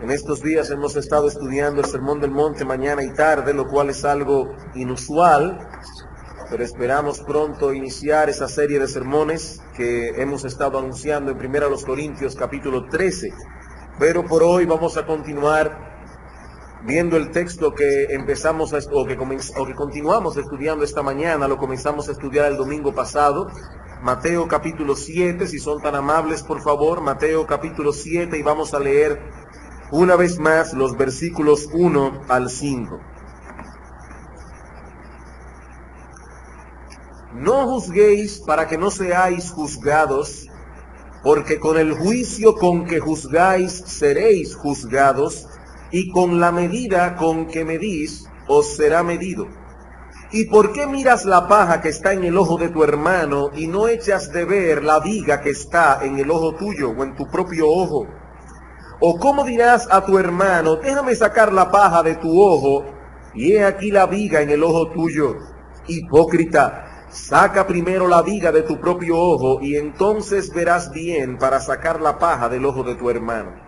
En estos días hemos estado estudiando el Sermón del Monte mañana y tarde, lo cual es algo inusual, pero esperamos pronto iniciar esa serie de sermones que hemos estado anunciando en 1 Corintios capítulo 13. Pero por hoy vamos a continuar viendo el texto que empezamos que continuamos estudiando esta mañana. Lo comenzamos a estudiar el domingo pasado, Mateo capítulo 7, si son tan amables por favor, Mateo capítulo 7, y vamos a leer una vez más los versículos 1 al 5. No juzguéis para que no seáis juzgados, porque con el juicio con que juzgáis seréis juzgados, y con la medida con que medís os será medido. ¿Y por qué miras la paja que está en el ojo de tu hermano y no echas de ver la viga que está en el ojo tuyo o en tu propio ojo? ¿O cómo dirás a tu hermano, déjame sacar la paja de tu ojo, y he aquí la viga en el ojo tuyo? Hipócrita, saca primero la viga de tu propio ojo, y entonces verás bien para sacar la paja del ojo de tu hermano.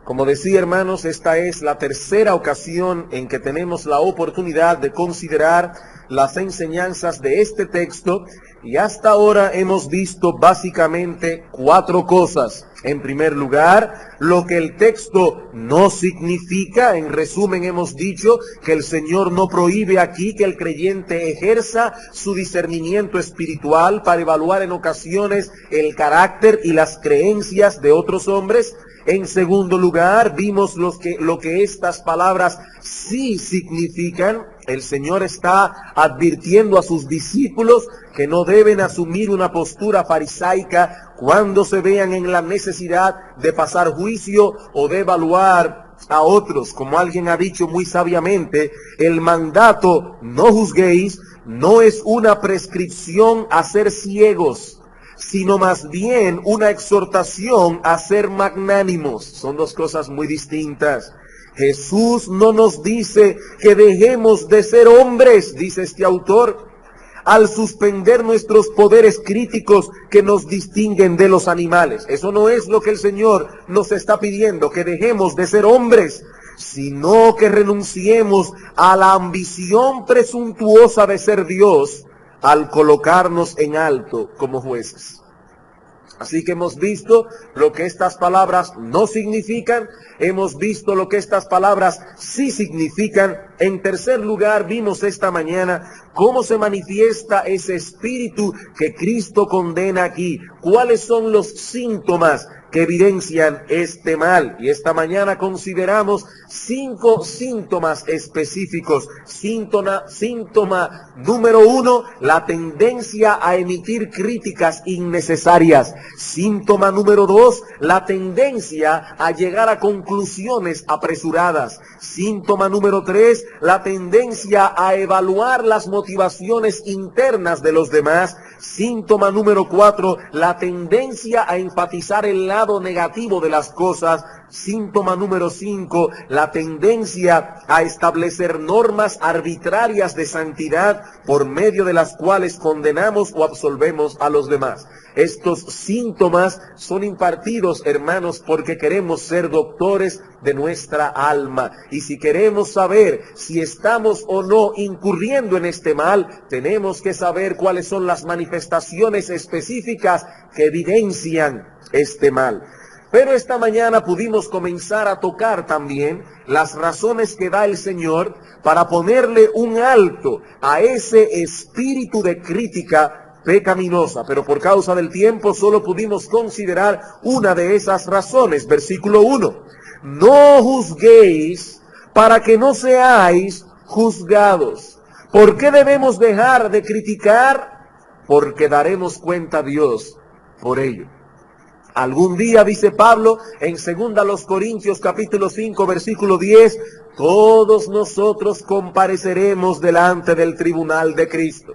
Como decía, hermanos, esta es la tercera ocasión en que tenemos la oportunidad de considerar las enseñanzas de este texto, y hasta ahora hemos visto básicamente 4 cosas. En primer lugar, lo que el texto no significa. En resumen, hemos dicho que el Señor no prohíbe aquí que el creyente ejerza su discernimiento espiritual para evaluar en ocasiones el carácter y las creencias de otros hombres. En segundo lugar, vimos lo que estas palabras sí significan. El Señor está advirtiendo a sus discípulos que no deben asumir una postura farisaica cuando se vean en la necesidad de pasar juicio o de evaluar a otros. Como alguien ha dicho muy sabiamente, el mandato "no juzguéis" no es una prescripción a ser ciegos, sino más bien una exhortación a ser magnánimos. Son dos cosas muy distintas. Jesús no nos dice que dejemos de ser hombres, dice este autor, al suspender nuestros poderes críticos que nos distinguen de los animales. Eso no es lo que el Señor nos está pidiendo, que dejemos de ser hombres, sino que renunciemos a la ambición presuntuosa de ser Dios al colocarnos en alto como jueces. Así que hemos visto lo que estas palabras no significan, hemos visto lo que estas palabras sí significan. En tercer lugar, vimos esta mañana cómo se manifiesta ese espíritu que Cristo condena aquí. ¿Cuáles son los síntomas que evidencian este mal? Y esta mañana consideramos 5 síntomas específicos. Síntoma número 1, la tendencia a emitir críticas innecesarias. Síntoma número 2, la tendencia a llegar a conclusiones apresuradas. Síntoma número 3, la tendencia a evaluar las motivaciones internas de los demás. Síntoma número 4, la tendencia a enfatizar el lado negativo de las cosas. Síntoma número 5, la tendencia a establecer normas arbitrarias de santidad por medio de las cuales condenamos o absolvemos a los demás. Estos síntomas son impartidos, hermanos, porque queremos ser doctores de nuestra alma. Y si queremos saber si estamos o no incurriendo en este mal, tenemos que saber cuáles son las manifestaciones específicas que evidencian este mal. Pero esta mañana pudimos comenzar a tocar también las razones que da el Señor para ponerle un alto a ese espíritu de crítica pecaminosa. Pero por causa del tiempo solo pudimos considerar una de esas razones. Versículo 1. No juzguéis para que no seáis juzgados. ¿Por qué debemos dejar de criticar? Porque daremos cuenta a Dios por ello. Algún día, dice Pablo en 2 Corintios capítulo 5 versículo 10, todos nosotros compareceremos delante del tribunal de Cristo.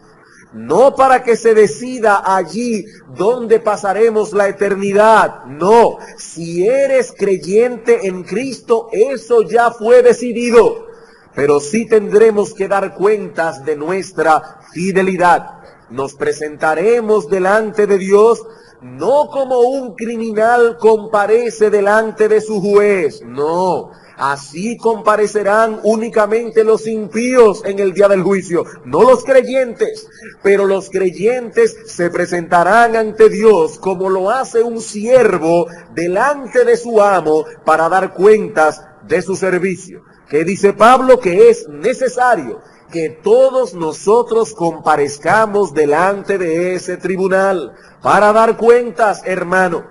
No para que se decida allí donde pasaremos la eternidad. No, si eres creyente en Cristo, eso ya fue decidido. Pero sí tendremos que dar cuentas de nuestra fidelidad. Nos presentaremos delante de Dios no como un criminal comparece delante de su juez, no. Así comparecerán únicamente los impíos en el día del juicio, no los creyentes. Pero los creyentes se presentarán ante Dios como lo hace un siervo delante de su amo para dar cuentas de su servicio. Que dice Pablo que es necesario que todos nosotros comparezcamos delante de ese tribunal para dar cuentas, hermano.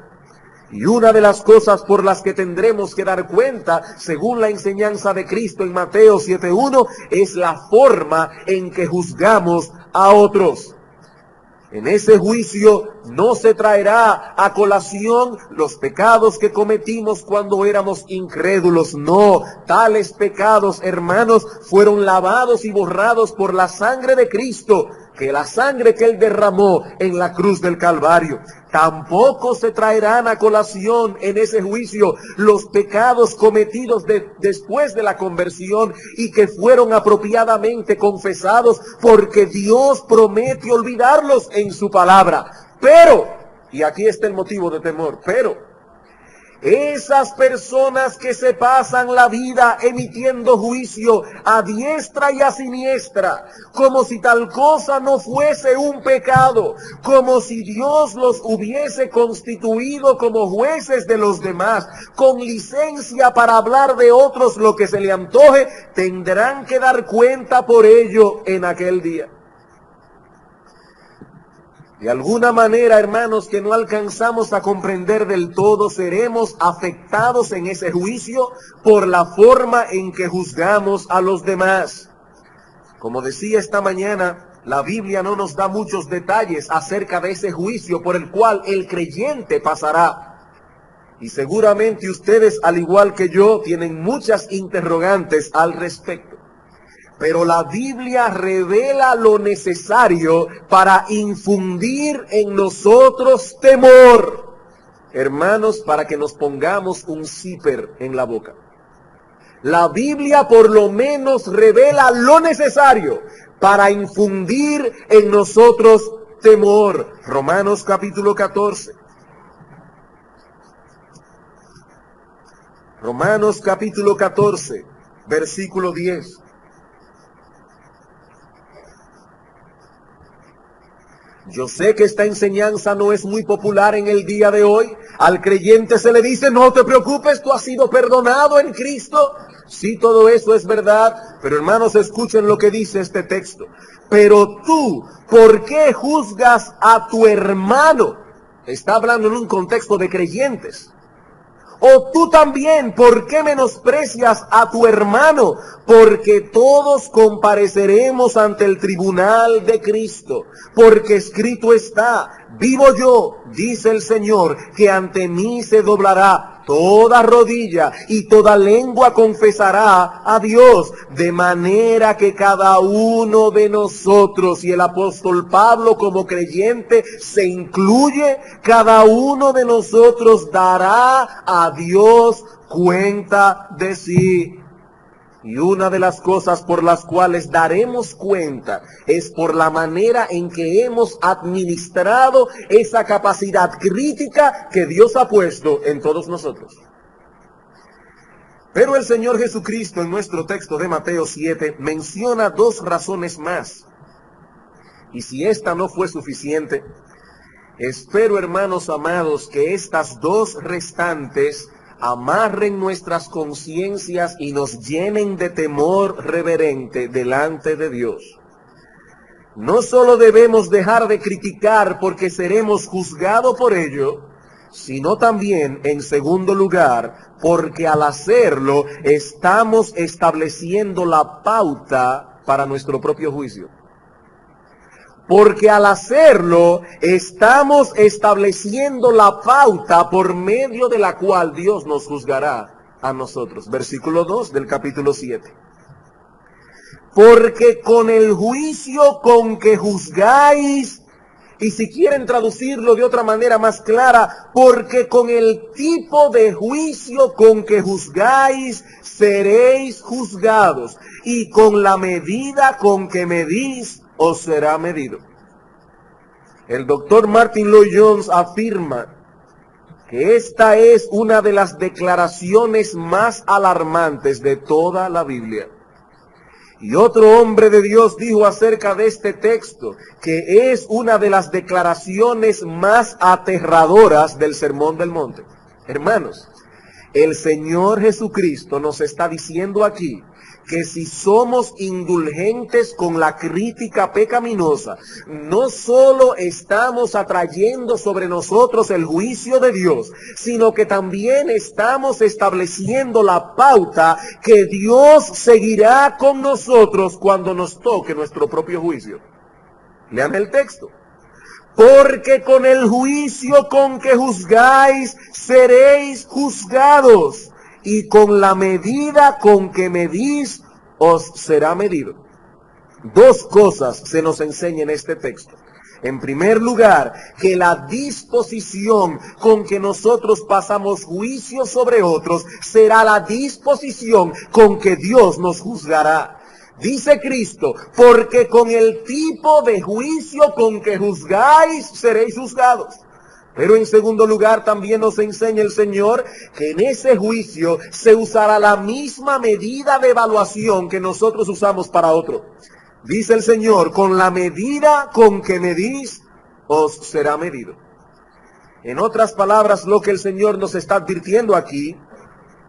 Y una de las cosas por las que tendremos que dar cuenta, según la enseñanza de Cristo en Mateo 7:1, es la forma en que juzgamos a otros. En ese juicio no se traerá a colación los pecados que cometimos cuando éramos incrédulos. No, tales pecados, hermanos, fueron lavados y borrados por la sangre de Cristo, que la sangre que Él derramó en la cruz del Calvario. Tampoco se traerán a colación en ese juicio los pecados cometidos después de la conversión y que fueron apropiadamente confesados, porque Dios promete olvidarlos en su palabra. Pero, y aquí está el motivo de temor, pero esas personas que se pasan la vida emitiendo juicio a diestra y a siniestra, como si tal cosa no fuese un pecado, como si Dios los hubiese constituido como jueces de los demás, con licencia para hablar de otros lo que se le antoje, tendrán que dar cuenta por ello en aquel día. De alguna manera, hermanos, que no alcanzamos a comprender del todo, seremos afectados en ese juicio por la forma en que juzgamos a los demás. Como decía esta mañana, la Biblia no nos da muchos detalles acerca de ese juicio por el cual el creyente pasará. Y seguramente ustedes, al igual que yo, tienen muchas interrogantes al respecto. Pero la Biblia revela lo necesario para infundir en nosotros temor. Hermanos, para que nos pongamos un zipper en la boca. La Biblia por lo menos revela lo necesario para infundir en nosotros temor. Romanos capítulo 14. Romanos capítulo 14, versículo 10. Yo sé que esta enseñanza no es muy popular en el día de hoy. Al creyente se le dice, no te preocupes, tú has sido perdonado en Cristo. Sí, todo eso es verdad, pero hermanos, escuchen lo que dice este texto. Pero tú, ¿por qué juzgas a tu hermano? Está hablando en un contexto de creyentes. O tú también, ¿por qué menosprecias a tu hermano? Porque todos compareceremos ante el tribunal de Cristo. Porque escrito está, vivo yo, dice el Señor, que ante mí se doblará toda rodilla y toda lengua confesará a Dios, de manera que cada uno de nosotros, y el apóstol Pablo como creyente se incluye, cada uno de nosotros dará a Dios cuenta de sí. Y una de las cosas por las cuales daremos cuenta es por la manera en que hemos administrado esa capacidad crítica que Dios ha puesto en todos nosotros. Pero el Señor Jesucristo en nuestro texto de Mateo 7 menciona dos razones más. Y si esta no fue suficiente, espero, hermanos amados, que estas dos restantes amarren nuestras conciencias y nos llenen de temor reverente delante de Dios. No solo debemos dejar de criticar porque seremos juzgados por ello, sino también, en segundo lugar, porque al hacerlo estamos estableciendo la pauta para nuestro propio juicio. Porque al hacerlo, estamos estableciendo la pauta por medio de la cual Dios nos juzgará a nosotros. Versículo 2 del capítulo 7. Porque con el juicio con que juzgáis, y si quieren traducirlo de otra manera más clara, porque con el tipo de juicio con que juzgáis, seréis juzgados, y con la medida con que medís, os será medido. El doctor Martin Lloyd-Jones afirma que esta es una de las declaraciones más alarmantes de toda la Biblia. Y otro hombre de Dios dijo acerca de este texto que es una de las declaraciones más aterradoras del Sermón del Monte. Hermanos, el Señor Jesucristo nos está diciendo aquí que si somos indulgentes con la crítica pecaminosa, no solo estamos atrayendo sobre nosotros el juicio de Dios, sino que también estamos estableciendo la pauta que Dios seguirá con nosotros cuando nos toque nuestro propio juicio. Lean el texto. Porque con el juicio con que juzgáis, seréis juzgados, y con la medida con que medís, os será medido. Dos cosas se nos enseña en este texto. En primer lugar, que la disposición con que nosotros pasamos juicio sobre otros será la disposición con que Dios nos juzgará. Dice Cristo, porque con el tipo de juicio con que juzgáis, seréis juzgados. Pero en segundo lugar también nos enseña el Señor que en ese juicio se usará la misma medida de evaluación que nosotros usamos para otro. Dice el Señor, con la medida con que medís, os será medido. En otras palabras, lo que el Señor nos está advirtiendo aquí,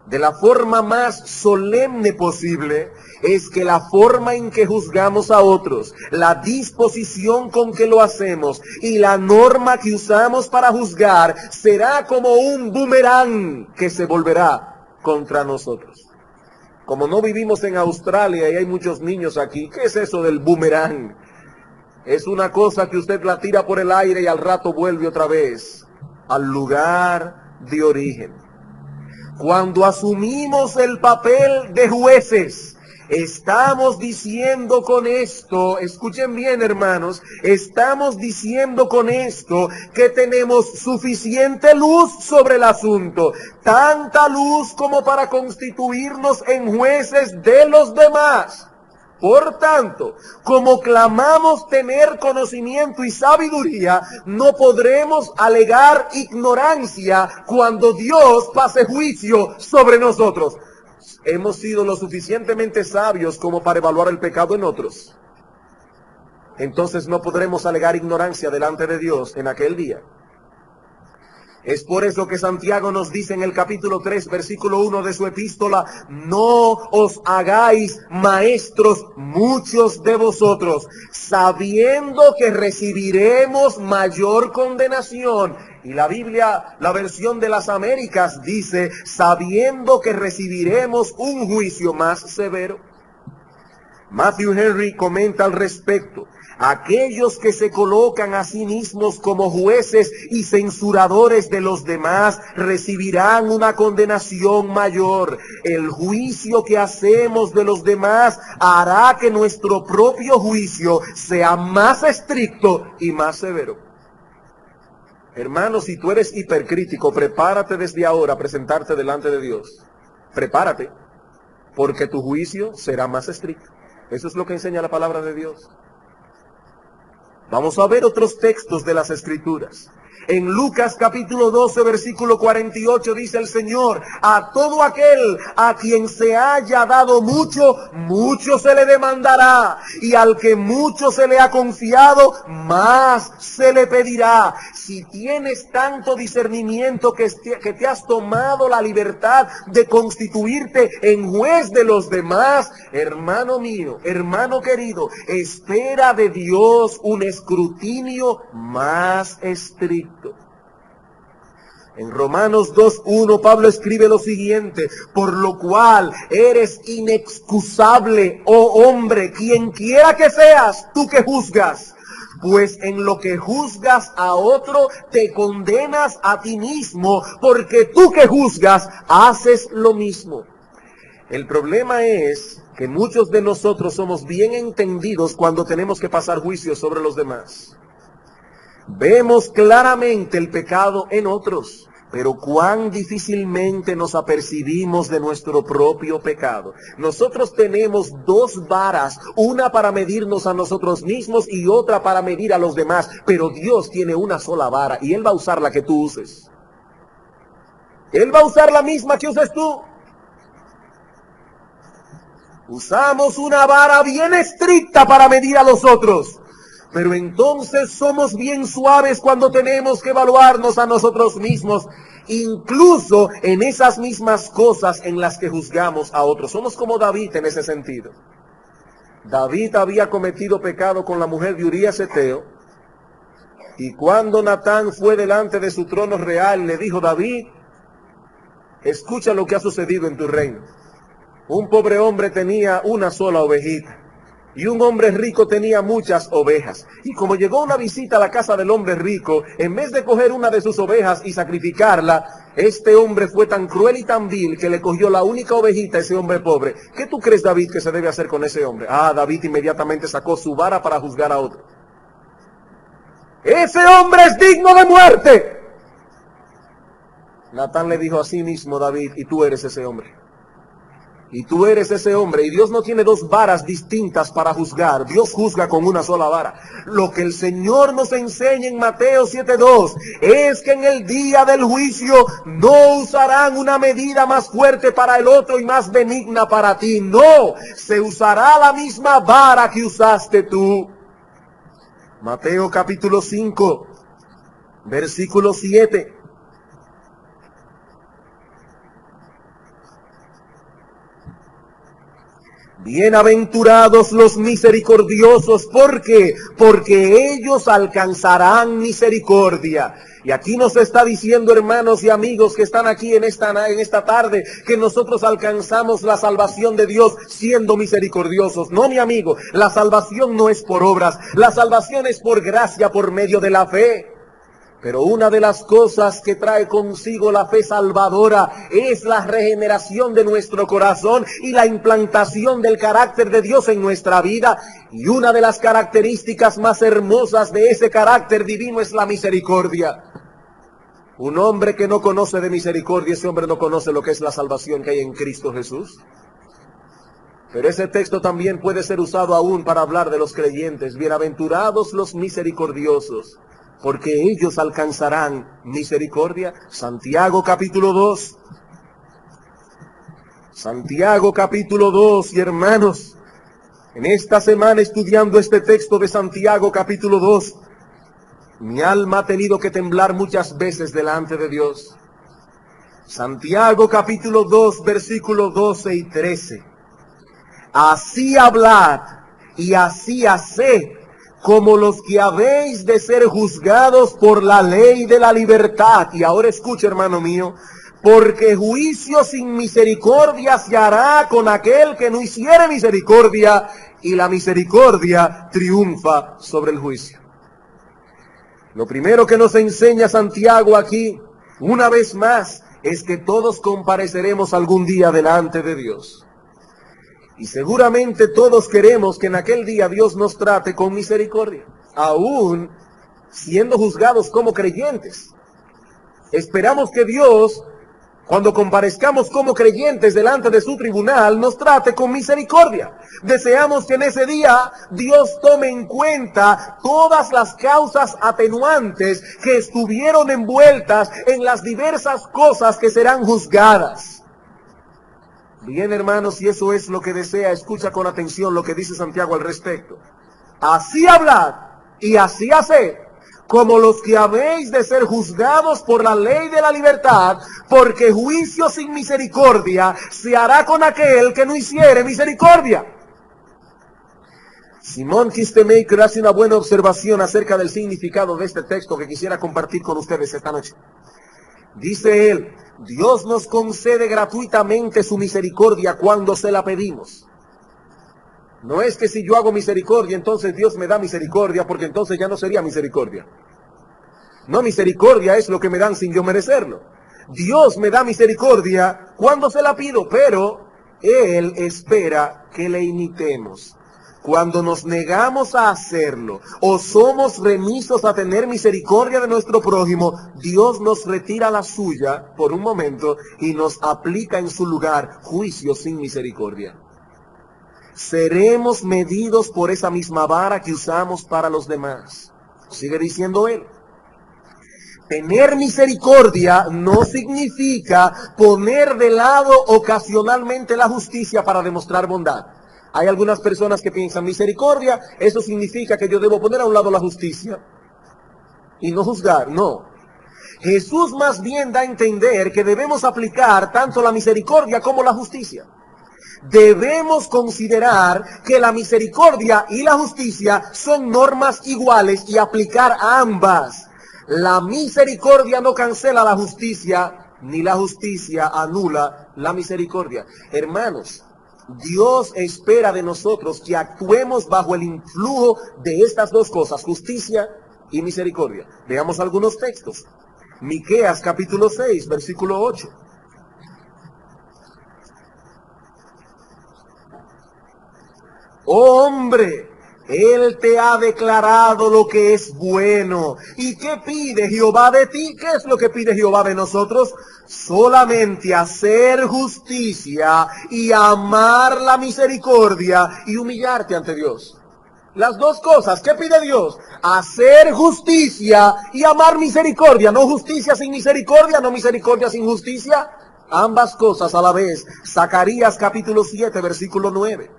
de la forma más solemne posible, es que la forma en que juzgamos a otros, la disposición con que lo hacemos y la norma que usamos para juzgar será como un boomerang que se volverá contra nosotros. Como no vivimos en Australia y hay muchos niños aquí, ¿qué es eso del boomerang? Es una cosa que usted la tira por el aire y al rato vuelve otra vez al lugar de origen. Cuando asumimos el papel de jueces, estamos diciendo con esto, escuchen bien hermanos, estamos diciendo con esto que tenemos suficiente luz sobre el asunto, tanta luz como para constituirnos en jueces de los demás. Por tanto, como clamamos tener conocimiento y sabiduría, no podremos alegar ignorancia cuando Dios pase juicio sobre nosotros. Hemos sido lo suficientemente sabios como para evaluar el pecado en otros. Entonces no podremos alegar ignorancia delante de Dios en aquel día. Es por eso que Santiago nos dice en el capítulo 3, versículo 1 de su epístola, no os hagáis maestros muchos de vosotros, sabiendo que recibiremos mayor condenación. Y la Biblia, la versión de las Américas, dice, sabiendo que recibiremos un juicio más severo. Matthew Henry comenta al respecto. Aquellos que se colocan a sí mismos como jueces y censuradores de los demás recibirán una condenación mayor. El juicio que hacemos de los demás hará que nuestro propio juicio sea más estricto y más severo. Hermano, si tú eres hipercrítico, prepárate desde ahora a presentarte delante de Dios. Prepárate, porque tu juicio será más estricto. Eso es lo que enseña la palabra de Dios. Vamos a ver otros textos de las Escrituras. En Lucas capítulo 12, versículo 48 dice el Señor, a todo aquel a quien se haya dado mucho, mucho se le demandará. Y al que mucho se le ha confiado, más se le pedirá. Si tienes tanto discernimiento que te has tomado la libertad de constituirte en juez de los demás, hermano mío, hermano querido, espera de Dios un escrutinio más estricto. En Romanos 2:1 Pablo escribe lo siguiente, por lo cual eres inexcusable, oh hombre, quien quiera que seas, tú que juzgas. Pues en lo que juzgas a otro, te condenas a ti mismo, porque tú que juzgas, haces lo mismo. El problema es que muchos de nosotros somos bien entendidos cuando tenemos que pasar juicios sobre los demás. Vemos claramente el pecado en otros, Pero cuán difícilmente nos apercibimos de nuestro propio pecado. Nosotros tenemos dos varas, una para medirnos a nosotros mismos y otra para medir a los demás. Pero Dios tiene una sola vara y Él va a usar la que tú uses. Él va a usar la misma que uses tú. Usamos una vara bien estricta para medir a los otros. Pero entonces somos bien suaves cuando tenemos que evaluarnos a nosotros mismos, incluso en esas mismas cosas en las que juzgamos a otros. Somos como David en ese sentido. David había cometido pecado con la mujer de Urías Eteo, y cuando Natán fue delante de su trono real, le dijo: David, escucha lo que ha sucedido en tu reino. Un pobre hombre tenía una sola ovejita, y un hombre rico tenía muchas ovejas. Y como llegó una visita a la casa del hombre rico, en vez de coger una de sus ovejas y sacrificarla, este hombre fue tan cruel y tan vil que le cogió la única ovejita a ese hombre pobre. ¿Qué tú crees, David, que se debe hacer con ese hombre? David inmediatamente sacó su vara para juzgar a otro. ¡Ese hombre es digno de muerte! Natán le dijo: así mismo, David, y tú eres ese hombre. Y tú eres ese hombre. Y Dios no tiene dos varas distintas para juzgar. Dios juzga con una sola vara. Lo que el Señor nos enseña en Mateo 7:2 es que en el día del juicio no usarán una medida más fuerte para el otro y más benigna para ti. No, se usará la misma vara que usaste tú. Mateo capítulo 5, versículo 7. Bienaventurados los misericordiosos, ¿por qué? Porque ellos alcanzarán misericordia. Y aquí nos está diciendo, hermanos y amigos que están aquí en esta tarde, que nosotros alcanzamos la salvación de Dios siendo misericordiosos. No, mi amigo, la salvación no es por obras, la salvación es por gracia, por medio de la fe. Pero una de las cosas que trae consigo la fe salvadora es la regeneración de nuestro corazón y la implantación del carácter de Dios en nuestra vida. Y una de las características más hermosas de ese carácter divino es la misericordia. Un hombre que no conoce de misericordia, ese hombre no conoce lo que es la salvación que hay en Cristo Jesús. Pero ese texto también puede ser usado aún para hablar de los creyentes. Bienaventurados los misericordiosos, porque ellos alcanzarán misericordia. Santiago capítulo 2. Santiago capítulo 2, y hermanos, en esta semana estudiando este texto de Santiago capítulo 2, mi alma ha tenido que temblar muchas veces delante de Dios. Santiago capítulo 2, versículos 12 y 13. Así hablad y así haced, como los que habéis de ser juzgados por la ley de la libertad. Y ahora escucha, hermano mío, porque juicio sin misericordia se hará con aquel que no hiciere misericordia, y la misericordia triunfa sobre el juicio. Lo primero que nos enseña Santiago aquí, una vez más, es que todos compareceremos algún día delante de Dios. Y seguramente todos queremos que en aquel día Dios nos trate con misericordia, aún siendo juzgados como creyentes. Esperamos que Dios, cuando comparezcamos como creyentes delante de su tribunal, nos trate con misericordia. Deseamos que en ese día Dios tome en cuenta todas las causas atenuantes que estuvieron envueltas en las diversas cosas que serán juzgadas. Bien, hermanos, si eso es lo que desea, escucha con atención lo que dice Santiago al respecto. Así hablad y así haced, como los que habéis de ser juzgados por la ley de la libertad, porque juicio sin misericordia se hará con aquel que no hiciere misericordia. Simón Kistemaker hace una buena observación acerca del significado de este texto que quisiera compartir con ustedes esta noche. Dice él: Dios nos concede gratuitamente su misericordia cuando se la pedimos. No es que si yo hago misericordia, entonces Dios me da misericordia, porque entonces ya no sería misericordia. No, misericordia es lo que me dan sin yo merecerlo. Dios me da misericordia cuando se la pido, pero Él espera que le imitemos. cuando nos negamos a hacerlo o somos remisos a tener misericordia de nuestro prójimo, Dios nos retira la suya por un momento y nos aplica en su lugar juicio sin misericordia. Seremos medidos por esa misma vara que usamos para los demás. Sigue diciendo él. Tener misericordia no significa poner de lado ocasionalmente la justicia para demostrar bondad. Hay algunas personas que piensan misericordia, eso significa que yo debo poner a un lado la justicia y no juzgar. No. Jesús más bien da a entender que debemos aplicar tanto la misericordia como la justicia. Debemos considerar que la misericordia y la justicia son normas iguales y aplicar ambas. La misericordia no cancela la justicia, ni la justicia anula la misericordia. Hermanos, Dios espera de nosotros que actuemos bajo el influjo de estas dos cosas, justicia y misericordia. Veamos algunos textos. Miqueas capítulo 6, versículo 8. Oh, hombre, Él te ha declarado lo que es bueno. ¿Y qué pide Jehová de ti? ¿Qué es lo que pide Jehová de nosotros? Solamente hacer justicia y amar la misericordia y humillarte ante Dios. Las dos cosas, ¿qué pide Dios? Hacer justicia y amar misericordia. No justicia sin misericordia, no misericordia sin justicia. Ambas cosas a la vez. Zacarías capítulo 7, versículo 9.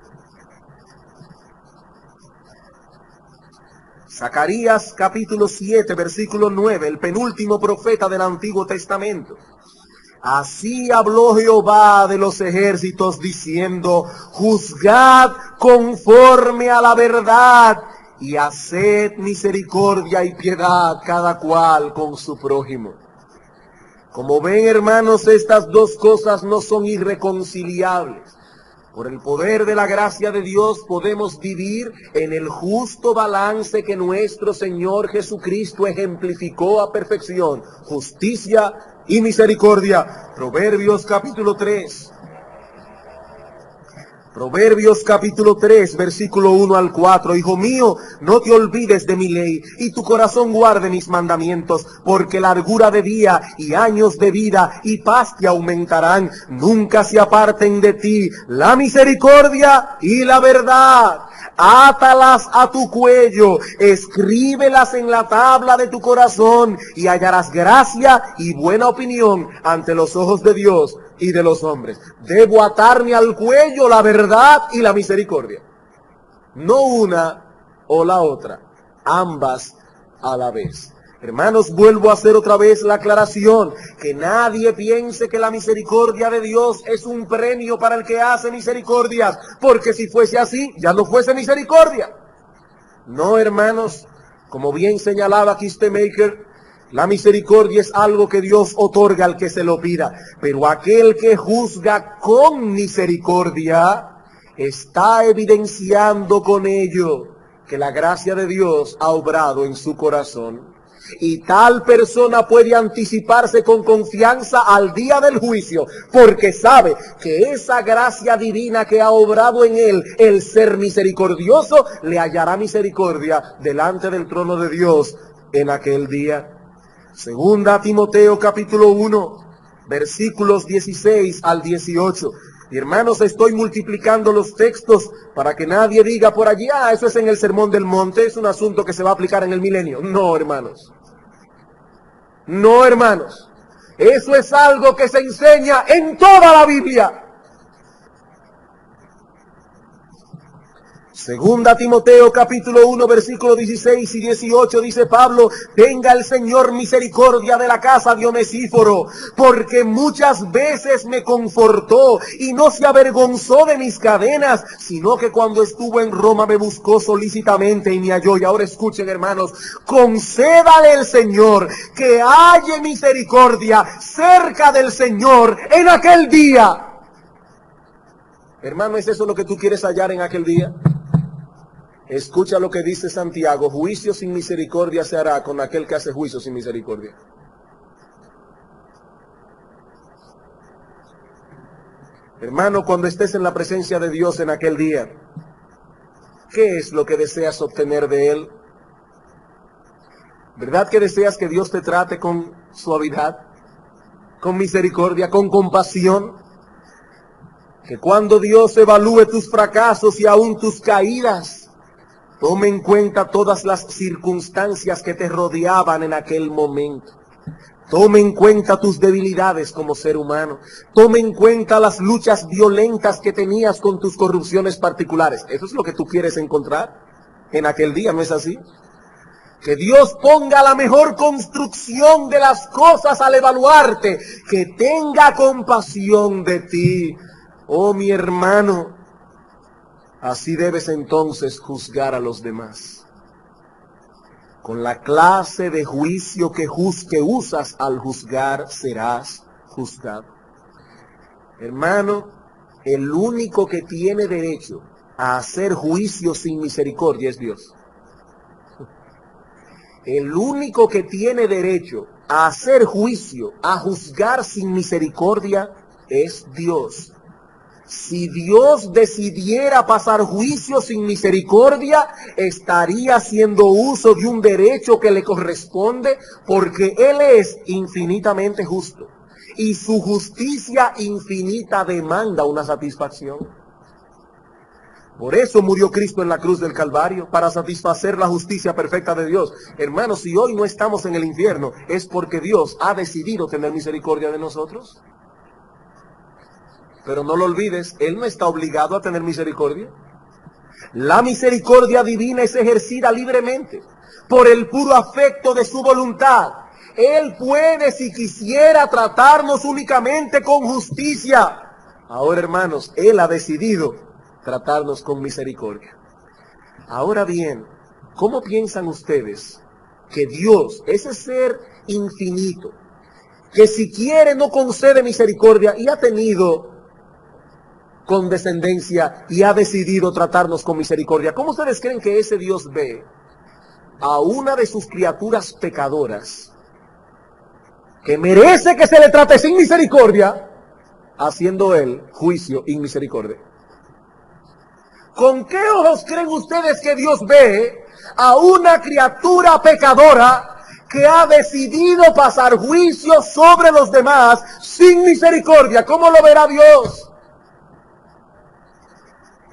Zacarías capítulo 7, versículo 9, el penúltimo profeta del Antiguo Testamento. Así habló Jehová de los ejércitos diciendo, juzgad conforme a la verdad y haced misericordia y piedad cada cual con su prójimo. Como ven, hermanos, estas dos cosas no son irreconciliables. Por el poder de la gracia de Dios podemos vivir en el justo balance que nuestro Señor Jesucristo ejemplificó a perfección, justicia y misericordia. Proverbios capítulo 3. Proverbios capítulo 3, versículo 1 al 4. Hijo mío, no te olvides de mi ley, y tu corazón guarde mis mandamientos, porque largura de día y años de vida y paz te aumentarán. Nunca se aparten de ti la misericordia y la verdad. Átalas a tu cuello, escríbelas en la tabla de tu corazón, y hallarás gracia y buena opinión ante los ojos de Dios y de los hombres. Debo atarme al cuello la verdad y la misericordia. No una o la otra, ambas a la vez. Hermanos, vuelvo a hacer otra vez la aclaración, que nadie piense que la misericordia de Dios es un premio para el que hace misericordias, porque si fuese así, ya no fuese misericordia. No, hermanos, como bien señalaba Kistemaker, la misericordia es algo que Dios otorga al que se lo pida, pero aquel que juzga con misericordia está evidenciando con ello que la gracia de Dios ha obrado en su corazón. Y tal persona puede anticiparse con confianza al día del juicio, porque sabe que esa gracia divina que ha obrado en él, el ser misericordioso, le hallará misericordia delante del trono de Dios en aquel día. Segunda Timoteo capítulo 1, versículos 16 al 18. Y hermanos, estoy multiplicando los textos para que nadie diga por allí, eso es en el Sermón del Monte, es un asunto que se va a aplicar en el milenio. No, hermanos. No, hermanos. Eso es algo que se enseña en toda la Biblia. Segunda Timoteo capítulo 1 versículos 16 y 18 dice Pablo, tenga el Señor misericordia de la casa de Onesíforo, porque muchas veces me confortó y no se avergonzó de mis cadenas, sino que cuando estuvo en Roma me buscó solícitamente y me halló. Y ahora escuchen, hermanos, concédale el Señor que halle misericordia cerca del Señor en aquel día. Hermano, ¿es eso lo que tú quieres hallar en aquel día? Escucha lo que dice Santiago, juicio sin misericordia se hará con aquel que hace juicio sin misericordia. Hermano, cuando estés en la presencia de Dios en aquel día, ¿qué es lo que deseas obtener de Él? ¿Verdad que deseas que Dios te trate con suavidad, con misericordia, con compasión? Que cuando Dios evalúe tus fracasos y aún tus caídas, tome en cuenta todas las circunstancias que te rodeaban en aquel momento. Tome en cuenta tus debilidades como ser humano. Tome en cuenta las luchas violentas que tenías con tus corrupciones particulares. ¿Eso es lo que tú quieres encontrar en aquel día? ¿No es así? Que Dios ponga la mejor construcción de las cosas al evaluarte. Que tenga compasión de ti. Oh, mi hermano, así debes entonces juzgar a los demás. Con la clase de juicio que usas al juzgar, serás juzgado. Hermano, el único que tiene derecho a hacer juicio sin misericordia es Dios. El único que tiene derecho a hacer juicio, a juzgar sin misericordia, es Dios. Si Dios decidiera pasar juicio sin misericordia, estaría haciendo uso de un derecho que le corresponde, porque Él es infinitamente justo. Y su justicia infinita demanda una satisfacción. Por eso murió Cristo en la cruz del Calvario, para satisfacer la justicia perfecta de Dios. Hermanos, si hoy no estamos en el infierno, es porque Dios ha decidido tener misericordia de nosotros. Pero no lo olvides, Él no está obligado a tener misericordia. La misericordia divina es ejercida libremente, por el puro afecto de su voluntad. Él puede, si quisiera, tratarnos únicamente con justicia. Ahora, hermanos, Él ha decidido tratarnos con misericordia. Ahora bien, ¿cómo piensan ustedes que Dios, ese ser infinito, que si quiere no concede misericordia y ha tenido condescendencia y ha decidido tratarnos con misericordia, ¿cómo ustedes creen que ese Dios ve a una de sus criaturas pecadoras que merece que se le trate sin misericordia, haciendo Él juicio y misericordia? ¿Con qué ojos creen ustedes que Dios ve a una criatura pecadora que ha decidido pasar juicio sobre los demás sin misericordia? ¿Cómo lo verá Dios?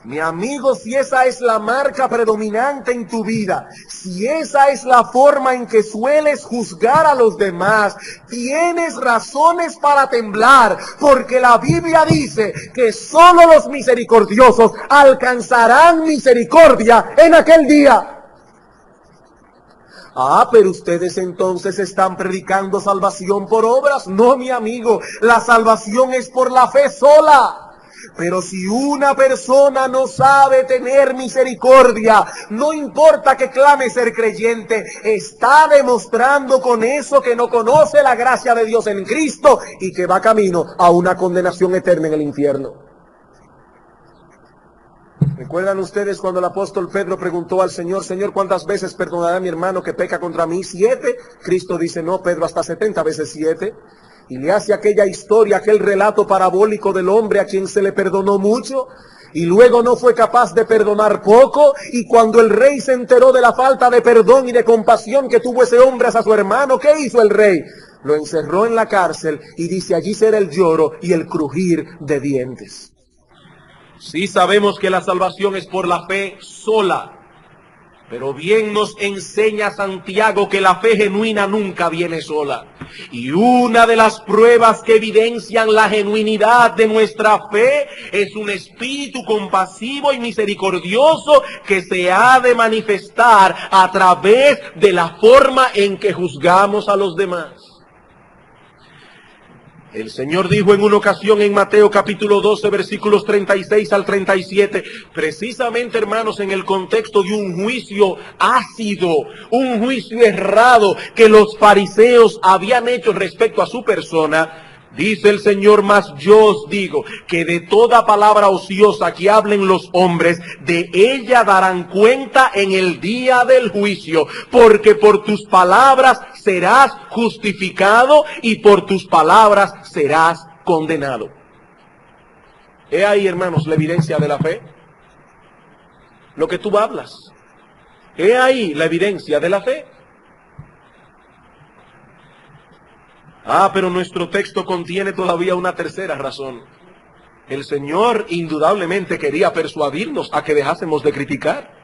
Mi amigo, si esa es la marca predominante en tu vida, si esa es la forma en que sueles juzgar a los demás, tienes razones para temblar, porque la Biblia dice que solo los misericordiosos alcanzarán misericordia en aquel día. Ah, pero ustedes entonces están predicando salvación por obras. No, mi amigo, la salvación es por la fe sola. Pero si una persona no sabe tener misericordia, no importa que clame ser creyente, está demostrando con eso que no conoce la gracia de Dios en Cristo y que va camino a una condenación eterna en el infierno. ¿Recuerdan ustedes cuando el apóstol Pedro preguntó al Señor, Señor, ¿cuántas veces perdonará mi hermano que peca contra mí? 7. Cristo dice, no, Pedro, hasta 70 veces 7. Y le hace aquella historia, aquel relato parabólico del hombre a quien se le perdonó mucho y luego no fue capaz de perdonar poco. Y cuando el rey se enteró de la falta de perdón y de compasión que tuvo ese hombre hacia su hermano, ¿qué hizo el rey? Lo encerró en la cárcel y dice, allí será el lloro y el crujir de dientes. Sí sabemos que la salvación es por la fe sola, pero bien nos enseña Santiago que la fe genuina nunca viene sola. Y una de las pruebas que evidencian la genuinidad de nuestra fe es un espíritu compasivo y misericordioso que se ha de manifestar a través de la forma en que juzgamos a los demás. El Señor dijo en una ocasión en Mateo capítulo 12, versículos 36 al 37, precisamente, hermanos, en el contexto de un juicio ácido, un juicio errado que los fariseos habían hecho respecto a su persona. Dice el Señor, mas yo os digo que de toda palabra ociosa que hablen los hombres, de ella darán cuenta en el día del juicio, porque por tus palabras serás justificado y por tus palabras serás condenado. He ahí, hermanos, la evidencia de la fe. lo que tú hablas. He ahí la evidencia de la fe. Pero nuestro texto contiene todavía una tercera razón. El Señor indudablemente quería persuadirnos a que dejásemos de criticar.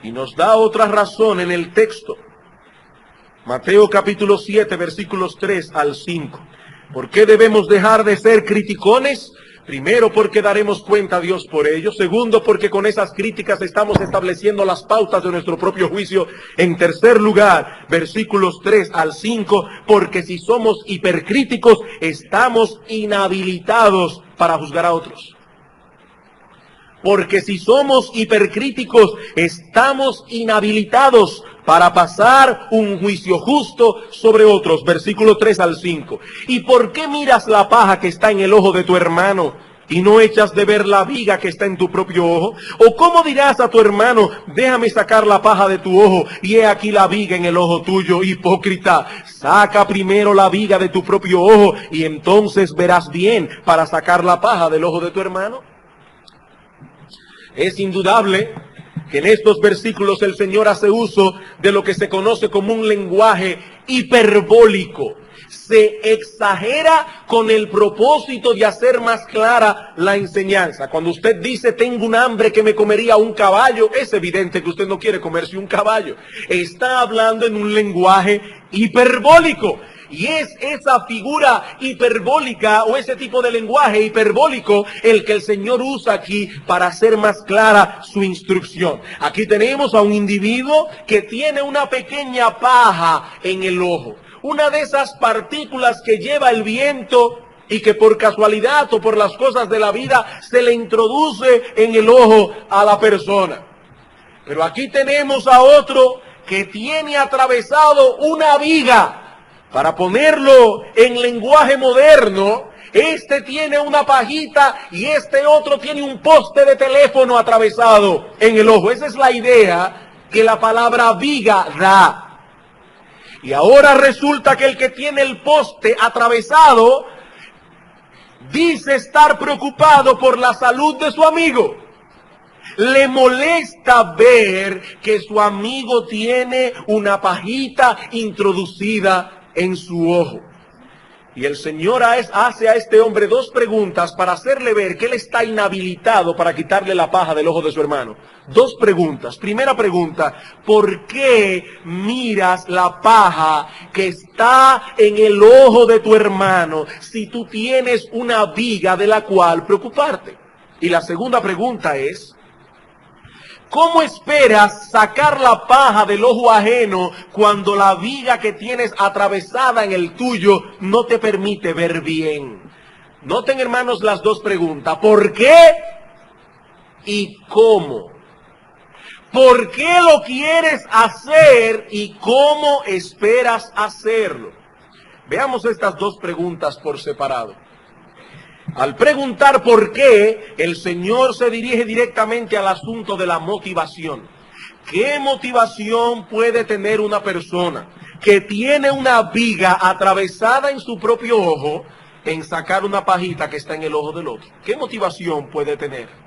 Y nos da otra razón en el texto. Mateo capítulo 7, versículos 3 al 5. ¿Por qué debemos dejar de ser criticones? Primero, porque daremos cuenta a Dios por ello. Segundo, porque con esas críticas estamos estableciendo las pautas de nuestro propio juicio. En tercer lugar, versículos 3 al 5, porque si somos hipercríticos, estamos inhabilitados para juzgar a otros. Porque si somos hipercríticos, estamos inhabilitados para pasar un juicio justo sobre otros. Versículo 3 al 5. ¿Y por qué miras la paja que está en el ojo de tu hermano y no echas de ver la viga que está en tu propio ojo? ¿O cómo dirás a tu hermano, déjame sacar la paja de tu ojo y he aquí la viga en el ojo tuyo? Hipócrita, saca primero la viga de tu propio ojo y entonces verás bien para sacar la paja del ojo de tu hermano. Es indudable que en estos versículos el Señor hace uso de lo que se conoce como un lenguaje hiperbólico. Se exagera con el propósito de hacer más clara la enseñanza. Cuando usted dice, tengo un hambre que me comería un caballo, es evidente que usted no quiere comerse un caballo. Está hablando en un lenguaje hiperbólico. Y es esa figura hiperbólica o ese tipo de lenguaje hiperbólico el que el Señor usa aquí para hacer más clara su instrucción. Aquí tenemos a un individuo que tiene una pequeña paja en el ojo. Una de esas partículas que lleva el viento y que por casualidad o por las cosas de la vida se le introduce en el ojo a la persona. Pero aquí tenemos a otro que tiene atravesado una viga. Para ponerlo en lenguaje moderno, este tiene una pajita y este otro tiene un poste de teléfono atravesado en el ojo. Esa es la idea que la palabra viga da. Y ahora resulta que el que tiene el poste atravesado dice estar preocupado por la salud de su amigo. Le molesta ver que su amigo tiene una pajita introducida en su ojo. Y el Señor hace a este hombre dos preguntas para hacerle ver que él está inhabilitado para quitarle la paja del ojo de su hermano. Dos preguntas. Primera pregunta, ¿por qué miras la paja que está en el ojo de tu hermano si tú tienes una viga de la cual preocuparte? Y la segunda pregunta es, ¿cómo esperas sacar la paja del ojo ajeno cuando la viga que tienes atravesada en el tuyo no te permite ver bien? Noten, hermanos, las dos preguntas. ¿Por qué y cómo? ¿Por qué lo quieres hacer y cómo esperas hacerlo? Veamos estas dos preguntas por separado. Al preguntar por qué, el Señor se dirige directamente al asunto de la motivación. ¿Qué motivación puede tener una persona que tiene una viga atravesada en su propio ojo en sacar una pajita que está en el ojo del otro? ¿Qué motivación puede tener?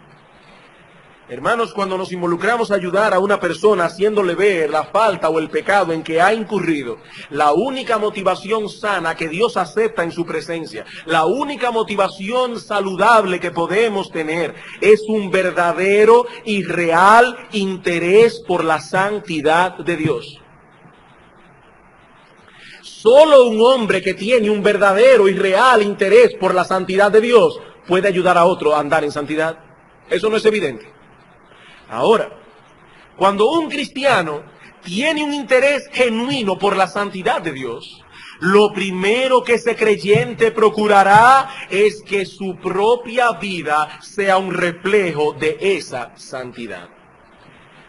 Hermanos, cuando nos involucramos a ayudar a una persona haciéndole ver la falta o el pecado en que ha incurrido, la única motivación sana que Dios acepta en su presencia, la única motivación saludable que podemos tener es un verdadero y real interés por la santidad de Dios. Solo un hombre que tiene un verdadero y real interés por la santidad de Dios puede ayudar a otro a andar en santidad. ¿Eso no es evidente? Ahora, cuando un cristiano tiene un interés genuino por la santidad de Dios, lo primero que ese creyente procurará es que su propia vida sea un reflejo de esa santidad.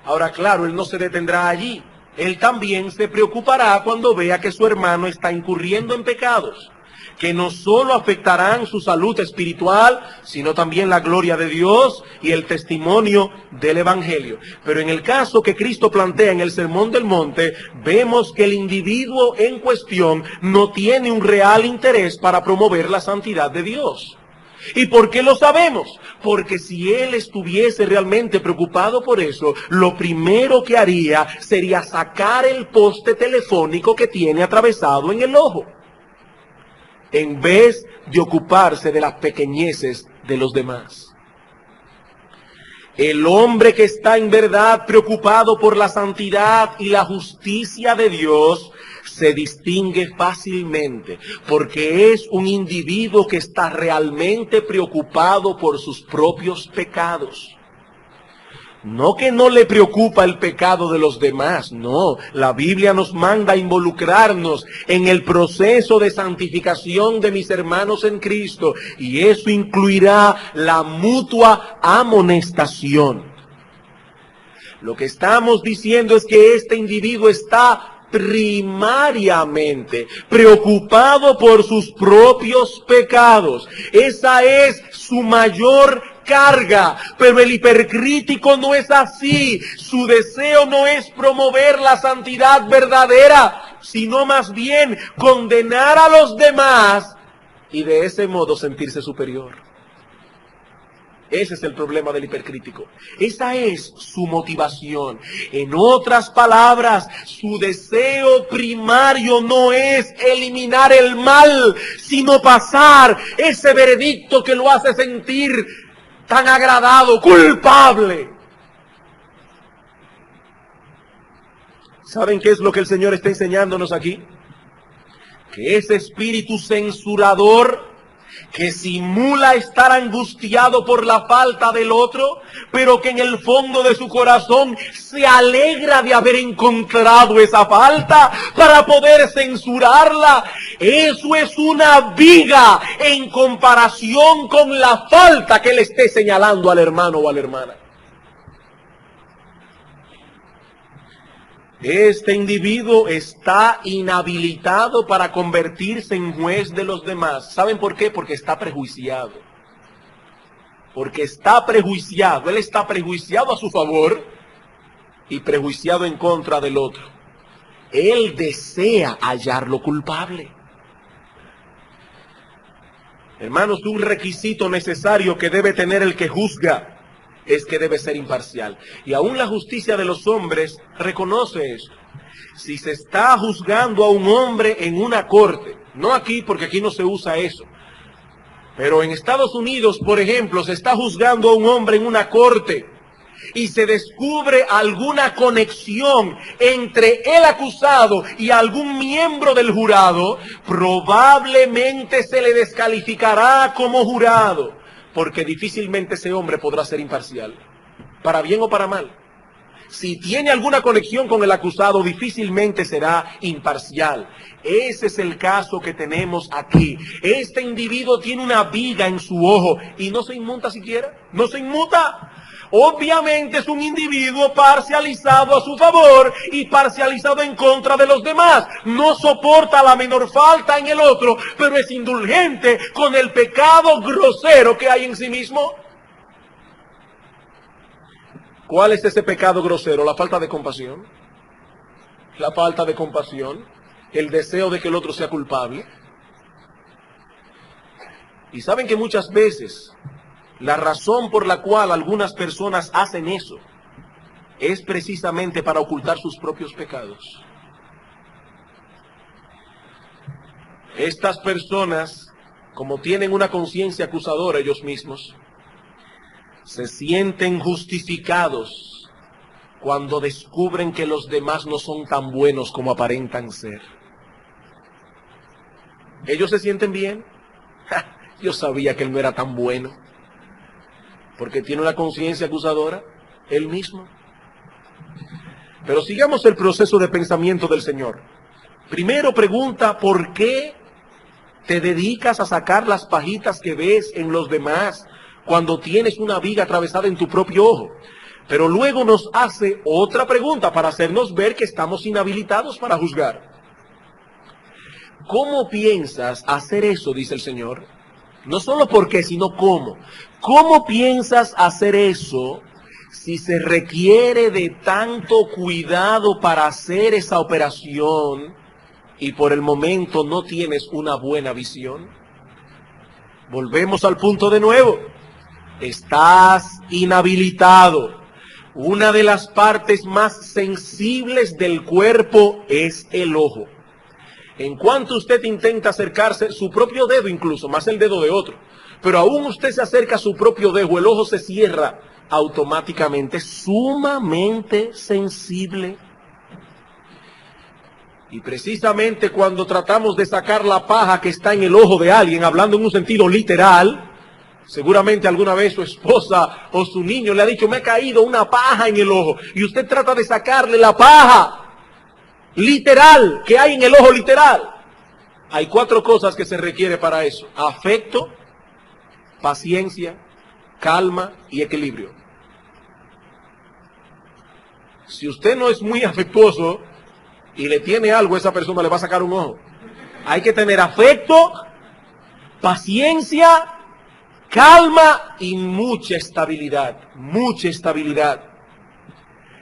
Ahora, claro, él no se detendrá allí. Él también se preocupará cuando vea que su hermano está incurriendo en pecados, que no solo afectarán su salud espiritual, sino también la gloria de Dios y el testimonio del Evangelio. Pero en el caso que Cristo plantea en el Sermón del Monte, vemos que el individuo en cuestión no tiene un real interés para promover la santidad de Dios. ¿Y por qué lo sabemos? Porque si él estuviese realmente preocupado por eso, lo primero que haría sería sacar el poste telefónico que tiene atravesado en el ojo, en vez de ocuparse de las pequeñeces de los demás. El hombre que está en verdad preocupado por la santidad y la justicia de Dios se distingue fácilmente porque es un individuo que está realmente preocupado por sus propios pecados. No que no le preocupa el pecado de los demás, no. La Biblia nos manda a involucrarnos en el proceso de santificación de mis hermanos en Cristo, y eso incluirá la mutua amonestación. Lo que estamos diciendo es que este individuo está primariamente preocupado por sus propios pecados. Esa es su mayor carga, pero el hipercrítico no es así. Su deseo no es promover la santidad verdadera, sino más bien condenar a los demás y de ese modo sentirse superior. Ese es el problema del hipercrítico. Esa es su motivación. En otras palabras, su deseo primario no es eliminar el mal, sino pasar ese veredicto que lo hace sentir tan agradado, culpable. ¿Saben qué es lo que el Señor está enseñándonos aquí? Que ese espíritu censurador que simula estar angustiado por la falta del otro, pero que en el fondo de su corazón se alegra de haber encontrado esa falta para poder censurarla, eso es una viga en comparación con la falta que le esté señalando al hermano o a la hermana. Este individuo está inhabilitado para convertirse en juez de los demás. ¿Saben por qué? Porque está prejuiciado. Porque está prejuiciado. Él está prejuiciado a su favor y prejuiciado en contra del otro. Él desea hallarlo culpable. Hermanos, un requisito necesario que debe tener el que juzga es que debe ser imparcial. Y aún la justicia de los hombres reconoce eso. Si se está juzgando a un hombre en una corte, no aquí porque aquí no se usa eso, pero en Estados Unidos, por ejemplo, se está juzgando a un hombre en una corte y se descubre alguna conexión entre el acusado y algún miembro del jurado, probablemente se le descalificará como jurado, porque difícilmente ese hombre podrá ser imparcial, para bien o para mal. Si tiene alguna conexión con el acusado, difícilmente será imparcial. Ese es el caso que tenemos aquí. Este individuo tiene una viga en su ojo y no se inmuta siquiera, no se inmuta. Obviamente es un individuo parcializado a su favor y parcializado en contra de los demás. No soporta la menor falta en el otro, pero es indulgente con el pecado grosero que hay en sí mismo. ¿Cuál es ese pecado grosero? La falta de compasión. La falta de compasión. El deseo de que el otro sea culpable. Y saben que muchas veces la razón por la cual algunas personas hacen eso es precisamente para ocultar sus propios pecados. Estas personas, como tienen una conciencia acusadora ellos mismos, se sienten justificados cuando descubren que los demás no son tan buenos como aparentan ser. Ellos se sienten bien. Yo sabía que él no era tan bueno, porque tiene una conciencia acusadora, él mismo. Pero sigamos el proceso de pensamiento del Señor. Primero pregunta, ¿por qué te dedicas a sacar las pajitas que ves en los demás cuando tienes una viga atravesada en tu propio ojo? Pero luego nos hace otra pregunta para hacernos ver que estamos inhabilitados para juzgar. ¿Cómo piensas hacer eso? Dice el Señor. No solo por qué, sino cómo. ¿Cómo piensas hacer eso si se requiere de tanto cuidado para hacer esa operación y por el momento no tienes una buena visión? Volvemos al punto de nuevo. Estás inhabilitado. Una de las partes más sensibles del cuerpo es el ojo. En cuanto usted intenta acercarse, su propio dedo incluso, más el dedo de otro, pero aún usted se acerca a su propio dedo, el ojo se cierra automáticamente, sumamente sensible. Y precisamente cuando tratamos de sacar la paja que está en el ojo de alguien, hablando en un sentido literal, seguramente alguna vez su esposa o su niño le ha dicho, me ha caído una paja en el ojo, y usted trata de sacarle la paja literal que hay en el ojo literal. Hay 4 cosas que se requiere para eso: afecto, paciencia, calma y equilibrio. Si usted no es muy afectuoso y le tiene algo, esa persona le va a sacar un ojo. Hay que tener afecto, paciencia, calma y mucha estabilidad. Mucha estabilidad.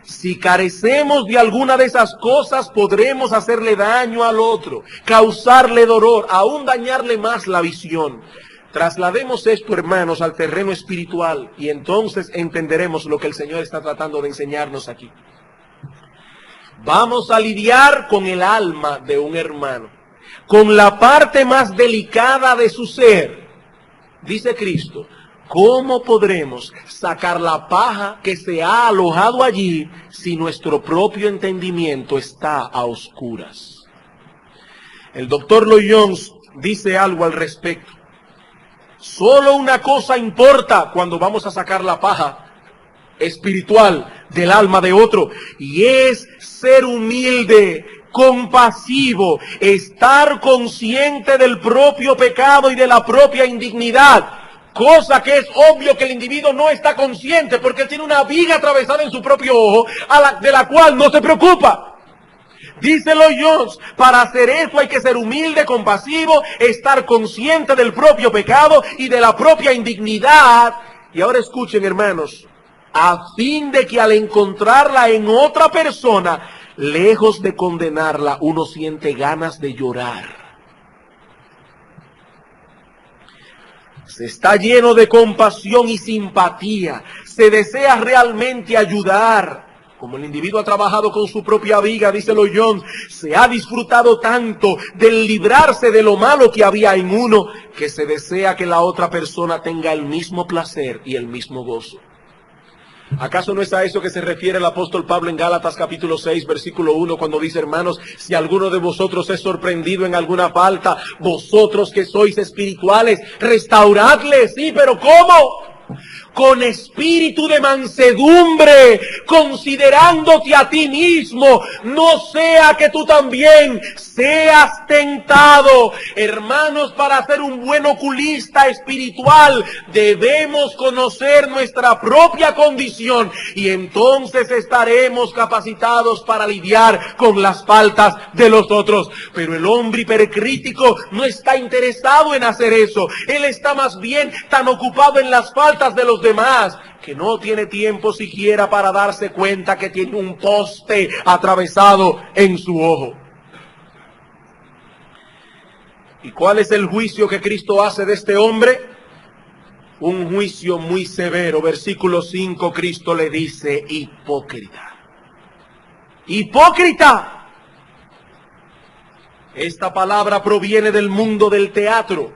Si carecemos de alguna de esas cosas, podremos hacerle daño al otro, causarle dolor, aún dañarle más la visión. Traslademos esto, hermanos, al terreno espiritual y entonces entenderemos lo que el Señor está tratando de enseñarnos aquí. Vamos a lidiar con el alma de un hermano, con la parte más delicada de su ser. Dice Cristo, ¿cómo podremos sacar la paja que se ha alojado allí si nuestro propio entendimiento está a oscuras? El doctor Lloyd Jones dice algo al respecto. Solo una cosa importa cuando vamos a sacar la paja espiritual del alma de otro, y es ser humilde, compasivo, estar consciente del propio pecado y de la propia indignidad, cosa que es obvio que el individuo no está consciente porque él tiene una viga atravesada en su propio ojo de la cual no se preocupa. Dice Lloyd Jones, para hacer eso hay que ser humilde, compasivo, estar consciente del propio pecado y de la propia indignidad. Y ahora escuchen, hermanos, a fin de que al encontrarla en otra persona, lejos de condenarla, uno siente ganas de llorar. Se está lleno de compasión y simpatía. Se desea realmente ayudar. Como el individuo ha trabajado con su propia viga, dice Lloyd Jones, se ha disfrutado tanto del librarse de lo malo que había en uno, que se desea que la otra persona tenga el mismo placer y el mismo gozo. ¿Acaso no es a eso que se refiere el apóstol Pablo en Gálatas capítulo 6, versículo 1, cuando dice, hermanos, si alguno de vosotros es sorprendido en alguna falta, vosotros que sois espirituales, restauradle? Sí, pero ¿cómo? Con espíritu de mansedumbre, considerándote a ti mismo, no sea que tú también seas tentado. Hermanos, para ser un buen oculista espiritual, debemos conocer nuestra propia condición y entonces estaremos capacitados para lidiar con las faltas de los otros. Pero el hombre hipercrítico no está interesado en hacer eso. Él está más bien tan ocupado en las faltas de los demás que no tiene tiempo siquiera para darse cuenta que tiene un poste atravesado en su ojo. ¿Y cuál es el juicio que Cristo hace de este hombre? Un juicio muy severo. Versículo 5, Cristo le dice, hipócrita. ¡Hipócrita! Esta palabra proviene del mundo del teatro.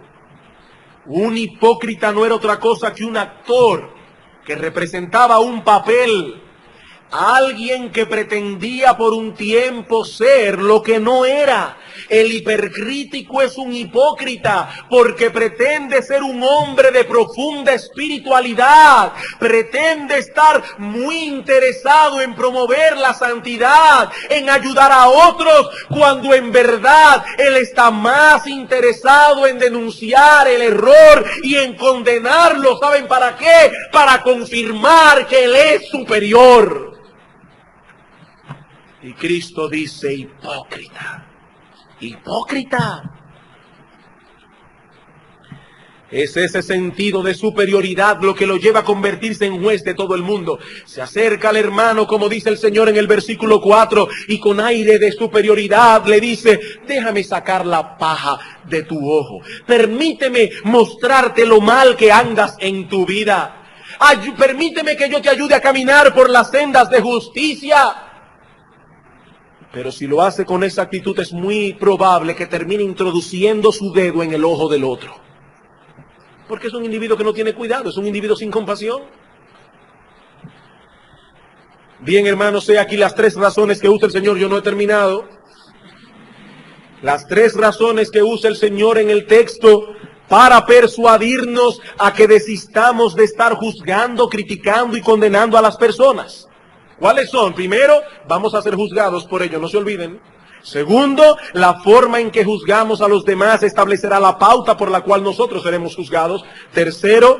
Un hipócrita no era otra cosa que un actor que representaba un papel, alguien que pretendía por un tiempo ser lo que no era. El hipercrítico es un hipócrita porque pretende ser un hombre de profunda espiritualidad, pretende estar muy interesado en promover la santidad, en ayudar a otros, cuando en verdad él está más interesado en denunciar el error y en condenarlo. ¿Saben para qué? Para confirmar que él es superior. Y Cristo dice, hipócrita, hipócrita. Es ese sentido de superioridad lo que lo lleva a convertirse en juez de todo el mundo. Se acerca al hermano, como dice el Señor en el versículo 4, y con aire de superioridad le dice: déjame sacar la paja de tu ojo. Permíteme mostrarte lo mal que andas en tu vida. Permíteme que yo te ayude a caminar por las sendas de justicia. Pero si lo hace con esa actitud, es muy probable que termine introduciendo su dedo en el ojo del otro. Porque es un individuo que no tiene cuidado, es un individuo sin compasión. Bien, hermanos, he aquí las 3 razones que usa el Señor. Yo no he terminado. Las 3 razones que usa el Señor en el texto para persuadirnos a que desistamos de estar juzgando, criticando y condenando a las personas. ¿Cuáles son? Primero, vamos a ser juzgados por ello, no se olviden. Segundo, la forma en que juzgamos a los demás establecerá la pauta por la cual nosotros seremos juzgados. Tercero,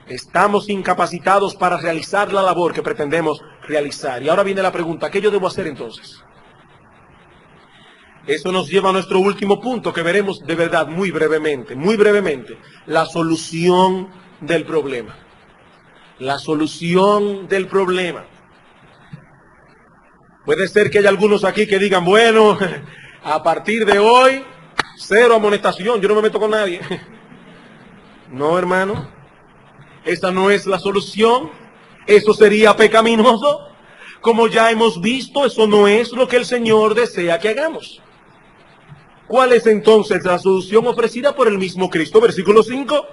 estamos incapacitados para realizar la labor que pretendemos realizar. Y ahora viene la pregunta: ¿qué yo debo hacer entonces? Eso nos lleva a nuestro último punto, que veremos de verdad muy brevemente, la solución del problema. La solución del problema. Puede ser que haya algunos aquí que digan: bueno, a partir de hoy, 0 amonestación, yo no me meto con nadie. No, hermano, esa no es la solución. Eso sería pecaminoso. Como ya hemos visto, eso no es lo que el Señor desea que hagamos. ¿Cuál es entonces la solución ofrecida por el mismo Cristo? Versículo 5.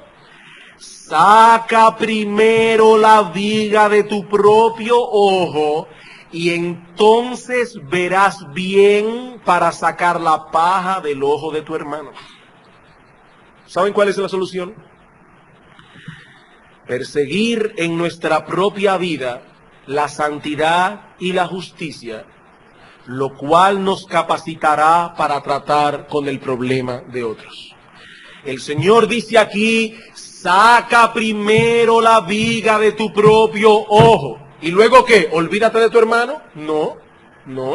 Saca primero la viga de tu propio ojo, y entonces verás bien para sacar la paja del ojo de tu hermano. ¿Saben cuál es la solución? Perseguir en nuestra propia vida la santidad y la justicia, lo cual nos capacitará para tratar con el problema de otros. El Señor dice aquí: saca primero la viga de tu propio ojo. ¿Y luego qué? ¿Olvídate de tu hermano? No,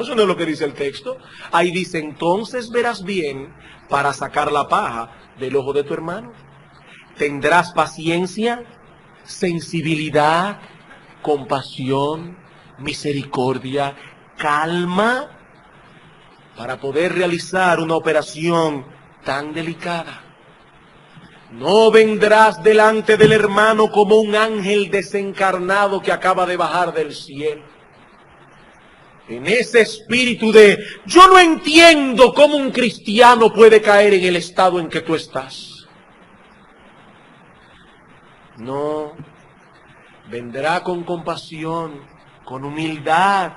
eso no es lo que dice el texto. Ahí dice: entonces verás bien para sacar la paja del ojo de tu hermano. Tendrás paciencia, sensibilidad, compasión, misericordia, calma, para poder realizar una operación tan delicada. No vendrás delante del hermano como un ángel desencarnado que acaba de bajar del cielo. En ese espíritu de: yo no entiendo cómo un cristiano puede caer en el estado en que tú estás. No, vendrá con compasión, con humildad,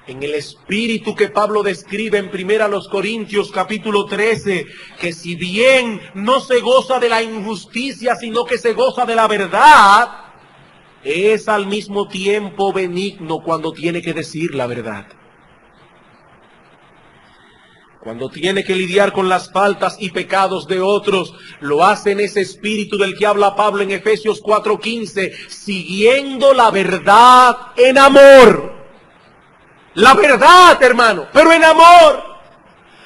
en el espíritu que Pablo describe en 1 Corintios capítulo 13, que si bien no se goza de la injusticia, sino que se goza de la verdad, es al mismo tiempo benigno cuando tiene que decir la verdad. Cuando tiene que lidiar con las faltas y pecados de otros, lo hace en ese espíritu del que habla Pablo en Efesios 4:15, siguiendo la verdad en amor. La verdad, hermano, pero en amor.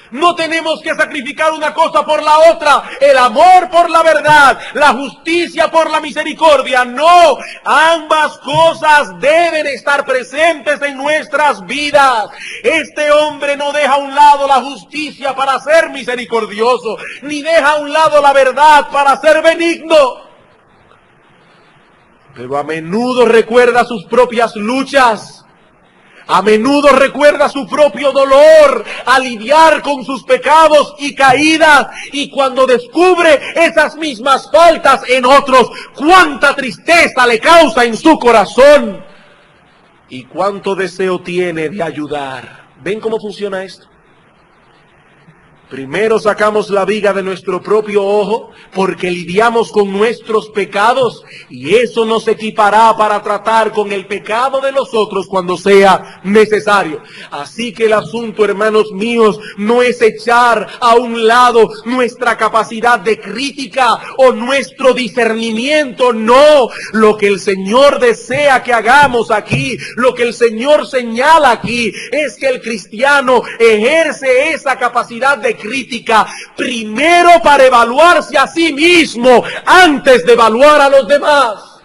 No tenemos que sacrificar una cosa por la otra, el amor por la verdad, la justicia por la misericordia. No, ambas cosas deben estar presentes en nuestras vidas. Este hombre no deja a un lado la justicia para ser misericordioso, ni deja a un lado la verdad para ser benigno. Pero a menudo recuerda sus propias luchas. A menudo recuerda su propio dolor al lidiar con sus pecados y caídas, y cuando descubre esas mismas faltas en otros, cuánta tristeza le causa en su corazón y cuánto deseo tiene de ayudar. ¿Ven cómo funciona esto? Primero sacamos la viga de nuestro propio ojo porque lidiamos con nuestros pecados, y eso nos equipará para tratar con el pecado de los otros cuando sea necesario. Así que el asunto, hermanos míos, no es echar a un lado nuestra capacidad de crítica o nuestro discernimiento. No, lo que el Señor desea que hagamos aquí, lo que el Señor señala aquí, es que el cristiano ejerce esa capacidad de crítica, primero para evaluarse a sí mismo antes de evaluar a los demás.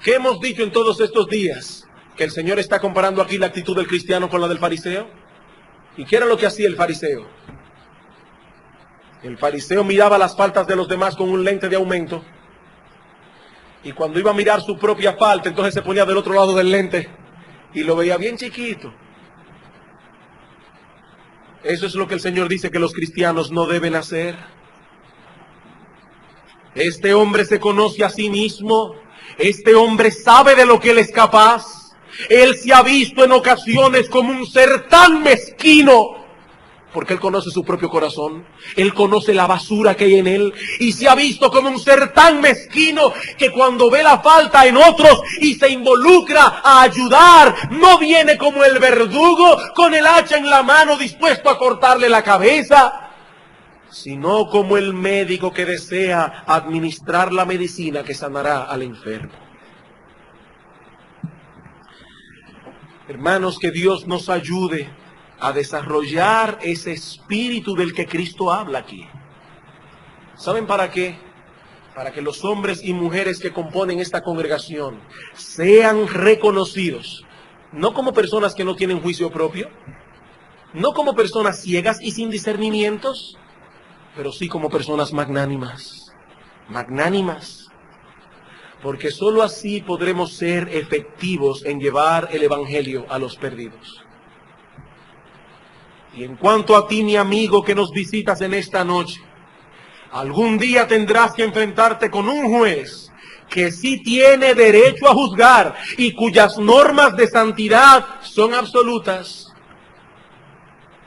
¿Qué hemos dicho en todos estos días? Que el Señor está comparando aquí la actitud del cristiano con la del fariseo. ¿Y qué era lo que hacía el fariseo? El fariseo miraba las faltas de los demás con un lente de aumento. Y cuando iba a mirar su propia falta, entonces se ponía del otro lado del lente y lo veía bien chiquito. Eso es lo que el Señor dice que los cristianos no deben hacer. Este hombre se conoce a sí mismo. Este hombre sabe de lo que él es capaz. Él se ha visto en ocasiones como un ser tan mezquino, porque él conoce su propio corazón. Él conoce la basura que hay en él. Y se ha visto como un ser tan mezquino que cuando ve la falta en otros y se involucra a ayudar, no viene como el verdugo con el hacha en la mano dispuesto a cortarle la cabeza, sino como el médico que desea administrar la medicina que sanará al enfermo. Hermanos, que Dios nos ayude a desarrollar ese espíritu del que Cristo habla aquí. ¿Saben para qué? Para que los hombres y mujeres que componen esta congregación sean reconocidos, no como personas que no tienen juicio propio, no como personas ciegas y sin discernimientos, pero sí como personas magnánimas. Magnánimas. Porque sólo así podremos ser efectivos en llevar el evangelio a los perdidos. Y en cuanto a ti, mi amigo, que nos visitas en esta noche, algún día tendrás que enfrentarte con un juez que sí tiene derecho a juzgar y cuyas normas de santidad son absolutas.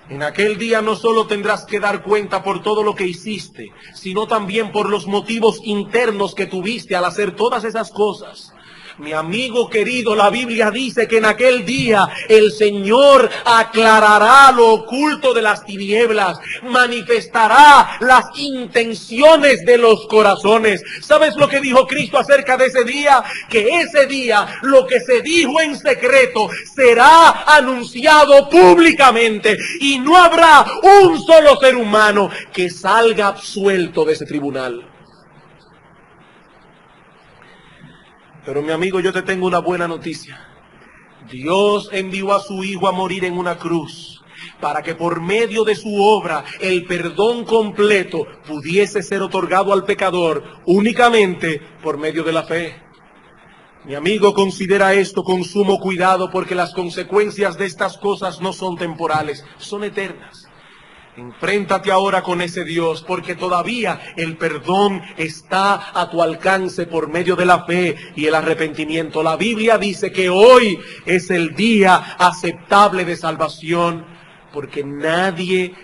En aquel día no solo tendrás que dar cuenta por todo lo que hiciste, sino también por los motivos internos que tuviste al hacer todas esas cosas. Mi amigo querido, la Biblia dice que en aquel día el Señor aclarará lo oculto de las tinieblas, manifestará las intenciones de los corazones. ¿Sabes lo que dijo Cristo acerca de ese día? Que ese día lo que se dijo en secreto será anunciado públicamente y no habrá un solo ser humano que salga absuelto de ese tribunal. Pero mi amigo, yo te tengo una buena noticia. Dios envió a su Hijo a morir en una cruz para que por medio de su obra el perdón completo pudiese ser otorgado al pecador únicamente por medio de la fe. Mi amigo, considera esto con sumo cuidado, porque las consecuencias de estas cosas no son temporales, son eternas. Enfréntate ahora con ese Dios, porque todavía el perdón está a tu alcance por medio de la fe y el arrepentimiento. La Biblia dice que hoy es el día aceptable de salvación, porque nadie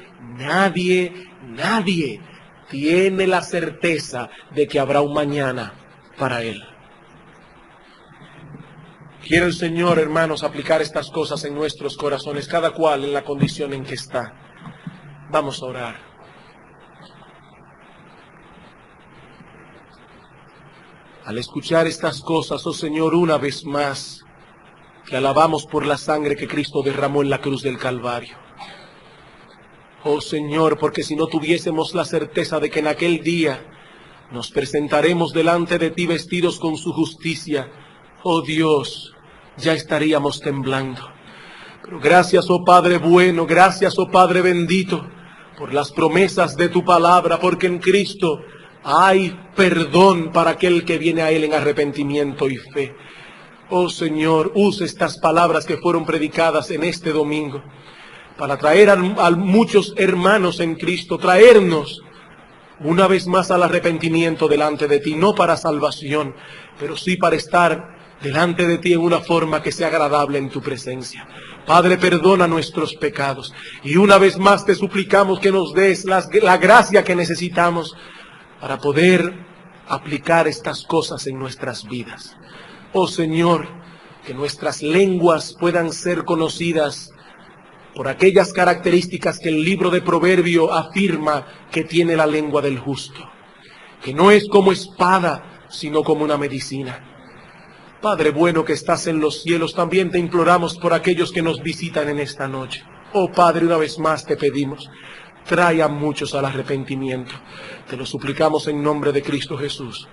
tiene la certeza de que habrá un mañana para él. Quiere el Señor, hermanos, aplicar estas cosas en nuestros corazones, cada cual en la condición en que está. Vamos a orar. Al escuchar estas cosas, oh Señor, una vez más, te alabamos por la sangre que Cristo derramó en la cruz del Calvario. Oh Señor, porque si no tuviésemos la certeza de que en aquel día nos presentaremos delante de ti vestidos con su justicia, oh Dios, ya estaríamos temblando. Pero gracias, oh Padre bueno, gracias, oh Padre bendito, por las promesas de tu palabra, porque en Cristo hay perdón para aquel que viene a Él en arrepentimiento y fe. Oh Señor, usa estas palabras que fueron predicadas en este domingo para traer a muchos hermanos en Cristo, traernos una vez más al arrepentimiento delante de ti, no para salvación, pero sí para estar delante de ti en una forma que sea agradable en tu presencia. Padre, perdona nuestros pecados y una vez más te suplicamos que nos des la gracia que necesitamos para poder aplicar estas cosas en nuestras vidas. Oh Señor, que nuestras lenguas puedan ser conocidas por aquellas características que el libro de Proverbio afirma que tiene la lengua del justo, que no es como espada, sino como una medicina. Padre bueno que estás en los cielos, también te imploramos por aquellos que nos visitan en esta noche. Oh Padre, una vez más te pedimos, trae a muchos al arrepentimiento. Te lo suplicamos en nombre de Cristo Jesús.